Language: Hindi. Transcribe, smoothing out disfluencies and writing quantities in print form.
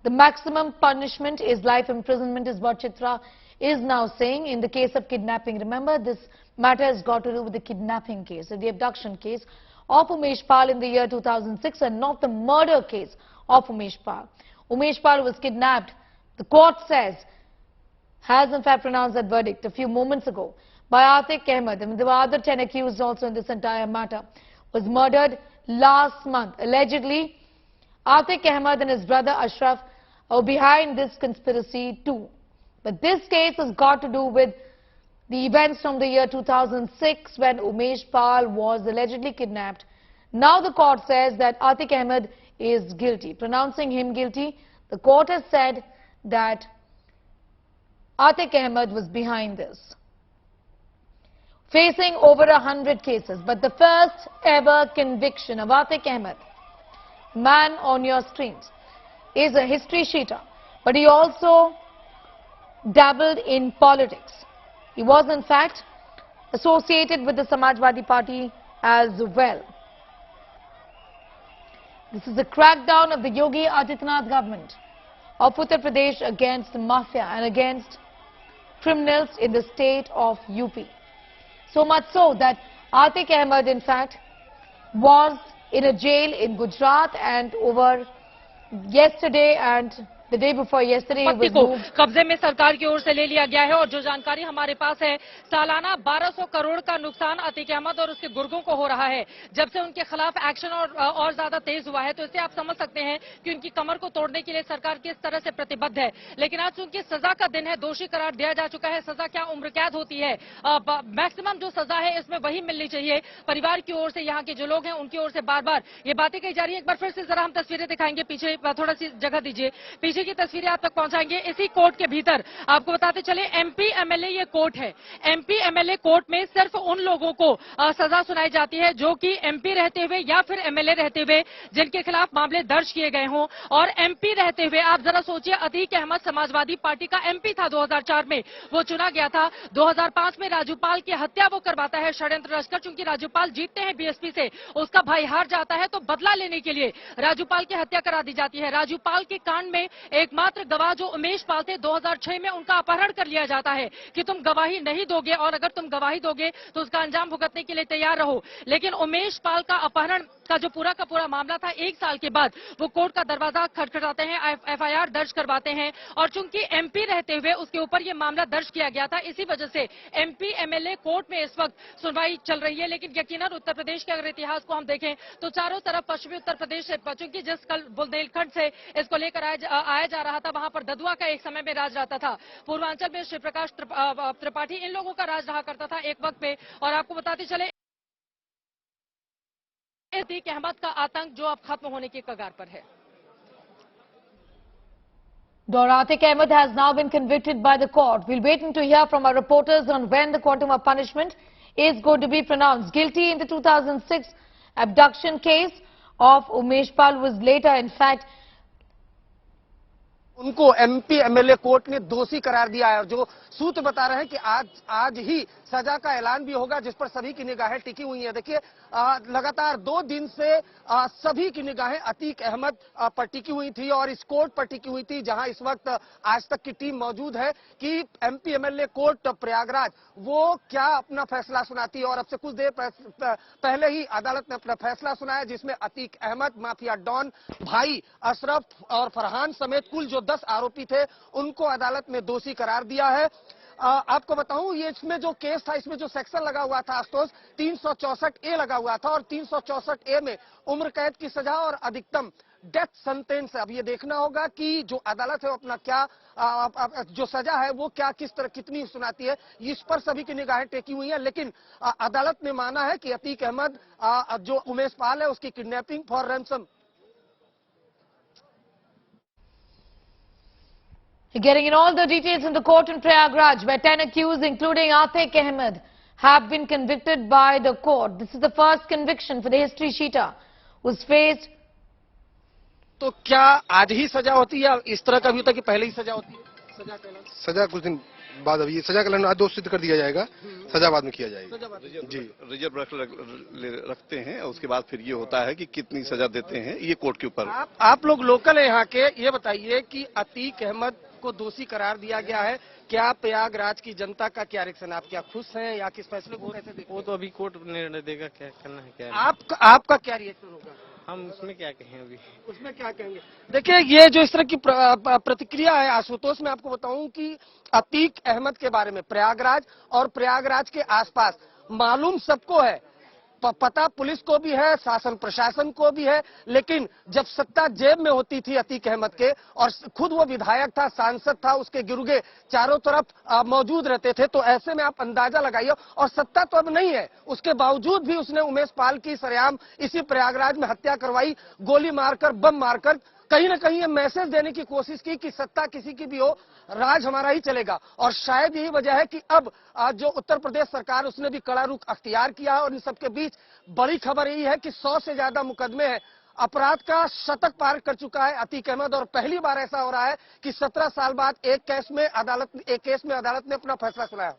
The maximum punishment is life imprisonment, is what Chitra is now saying in the case of kidnapping. Remember, this matter has got to do with the kidnapping case, the abduction case of Umesh Pal in the year 2006 and not the murder case of Umesh Pal. Umesh Pal was kidnapped, the court says, has in fact pronounced that verdict a few moments ago, by Atiq Ahmed. And there were other 10 accused also in this entire matter. Was murdered last month. Allegedly, Atiq Ahmed and his brother Ashraf are behind this conspiracy too. But this case has got to do with the events from the year 2006 when Umesh Pal was allegedly kidnapped. Now the court says that Atiq Ahmed is guilty. Pronouncing him guilty, the court has said that Atiq Ahmed was behind this. Facing over 100 cases, but the first ever conviction of Atiq Ahmed, man on your screens, is a history sheeter, but he also dabbled in politics. He was in fact associated with the Samajwadi Party as well. This is a crackdown of the Yogi Adityanath government of Uttar Pradesh against the mafia and against criminals in the state of UP. So much so that Atiq Ahmed in fact was in a jail in Gujarat, and over yesterday and the day before yesterday he was moved. कब्जे में सरकार की ओर से ले लिया गया है और जो जानकारी हमारे पास है, सालाना 1200 करोड़ का नुकसान अतीक अहमद और उसके गुर्गों को हो रहा है। जब से उनके खिलाफ एक्शन और ज्यादा तेज हुआ है, तो इससे आप समझ सकते हैं कि उनकी कमर को तोड़ने के लिए सरकार किस तरह से प्रतिबद्ध है। लेकिन आज उनकी सजा का दिन है, दोषी करार दिया जा चुका है। सजा क्या, उम्र कैद होती है। मैक्सिमम जो सजा है इसमें वही मिलनी चाहिए। परिवार की ओर से, यहाँ के जो लोग हैं उनकी ओर से बार बार ये बातें कही जा रही है। एक बार फिर से जरा हम तस्वीरें दिखाएंगे, पीछे थोड़ा सी जगह दीजिए, पीछे की तस्वीरें आप तक पहुंचाएंगे। इसी कोर्ट के भीतर आपको बताते चले, एमपी एमएलए ये कोर्ट है। एमपी एमएलए कोर्ट में सिर्फ उन लोगों को सजा सुनाई जाती है जो कि एमपी रहते हुए या फिर एमएलए रहते हुए जिनके खिलाफ मामले दर्ज किए गए हों। और एमपी रहते हुए आप जरा सोचिए, अतीक अहमद समाजवादी पार्टी का एमपी था, 2004 में वो चुना गया था। 2005 में राजूपाल की हत्या वो करवाता है षड्यंत्र रचकर। चूंकि राजूपाल जीतते हैं बीएसपी से, उसका भाई हार जाता है, तो बदला लेने के लिए राजूपाल की हत्या करा दी जाती है। राजूपाल के कांड में एकमात्र गवाह जो उमेश पाल थे, 2006 में उनका अपहरण कर लिया जाता है कि तुम गवाही नहीं दोगे और अगर तुम गवाही दोगे तो उसका अंजाम भुगतने के लिए तैयार रहो। लेकिन उमेश पाल का अपहरण का जो पूरा का पूरा मामला था, 1 साल के बाद वो कोर्ट का दरवाजा खटखटाते हैं, एफआईआर दर्ज करवाते हैं। और चूंकि एमपी रहते हुए उसके ऊपर ये मामला दर्ज किया गया था, इसी वजह से एमपी एमएलए कोर्ट में इस वक्त सुनवाई चल रही है। लेकिन यकीनन उत्तर प्रदेश के अगर इतिहास को हम देखें तो चारों तरफ पश्चिमी उत्तर प्रदेश से, चूंकि जिस कल बुंदेलखंड से इसको लेकर आया जा रहा था, वहां पर ददुआ का एक समय में राज रहता था। पूर्वांचल में श्री प्रकाश त्रिपाठी, इन लोगों का राज रहा करता था एक वक्त पे। और आपको बताते चले, अतीक अहमद का आतंक जो अब खत्म होने की कगार पर है। Atiq Ahmed has now been convicted by the court. We're waiting to hear from our reporters on when the quantum of punishment is going to be pronounced. Guilty in the 2006 abduction case of Umesh Pal was later, in fact, उनको एमपी एमएलए कोर्ट ने दोषी करार दिया है। जो सूत्र बता रहे हैं कि आज ही सजा का ऐलान भी होगा, जिस पर सभी की निगाहें टिकी हुई हैं। देखिए, लगातार 2 दिन से सभी की निगाहें अतीक अहमद पर टिकी हुई थी और इस कोर्ट पर टिकी हुई थी, जहां इस वक्त आज तक की टीम मौजूद है कि एमपी एमएलए कोर्ट प्रयागराज वो क्या अपना फैसला सुनाती है। और अब से कुछ देर पहले ही अदालत ने अपना फैसला सुनाया, जिसमें अतीक अहमद, माफिया डॉन भाई अशरफ और फरहान समेत कुल जो 10 आरोपी थे, उनको अदालत ने दोषी करार दिया है। आपको बताऊं, ये इसमें जो केस था, इसमें जो सेक्शन लगा हुआ था आशुतोष, 364A लगा हुआ था और 364A में उम्र कैद की सजा और अधिकतम डेथ सेंटेंस। अब ये देखना होगा कि जो अदालत है वो अपना क्या जो सजा है वो क्या किस तरह कितनी सुनाती है, इस पर सभी की निगाहें टेकी हुई हैं। लेकिन अदालत ने माना है कि अतीक अहमद जो उमेश पाल है उसकी kidnapping for ransom. Getting in all the details in the court in Prayagraj, where 10 accused, including Atiq Ahmed, have been convicted by the court. This is the first conviction for the history sheeter, who's faced. तो क्या आज ही सजा होती है, इस तरह का भी होता है कि पहले ही सजा होती है? सजा का ऐलान? सजा कुछ दिन बाद, अभी सजा का ऐलान आज दोषित कर दिया जाएगा, सजा बाद में किया जाएगा। जी, रिजर्व रखते हैं और उसके बाद फिर ये होता है कि कितनी सजा देते हैं, ये कोर्ट के ऊपर। आप लोग लोकल है यहाँ के, ये बताइए कि अतीक अहमद को दोषी करार दिया गया है, क्या प्रयागराज की जनता का क्या रिएक्शन? आप क्या खुश हैं या किस फैसले को कैसे देखते हैं? वो तो अभी कोर्ट निर्णय देगा, क्या करना है क्या। आपका क्या रिएक्शन होगा? हम उसमें क्या कहें अभी। उसमें क्या कहेंगे? देखिए, ये जो इस तरह की प्रतिक्रिया है आशुतोष, मैं आपको बताऊं कि अतीक अहमद के बारे में प्रयागराज और प्रयागराज के आसपास मालूम सबको है, पता पुलिस को भी है, शासन प्रशासन को भी है, लेकिन जब सत्ता जेब में होती थी अतीक अहमद के और खुद वो विधायक था, सांसद था, उसके गिरुगे चारों तरफ मौजूद रहते थे, तो ऐसे में आप अंदाजा लगाइए। और सत्ता तो अब नहीं है, उसके बावजूद भी उसने उमेश पाल की सरेआम इसी प्रयागराज में हत्या करवाई, गोली मारकर, बम मारकर, कहीं ना कहीं ये मैसेज देने की कोशिश की कि सत्ता किसी की भी हो, राज हमारा ही चलेगा। और शायद यही वजह है कि अब जो उत्तर प्रदेश सरकार, उसने भी कड़ा रुख अख्तियार किया है। और इन सबके बीच बड़ी खबर यही है कि 100 से ज्यादा मुकदमे हैं, अपराध का शतक पार कर चुका है अतीक अहमद। और पहली बार ऐसा हो रहा है कि 17 साल बाद एक केस में अदालत ने अपना फैसला सुनाया।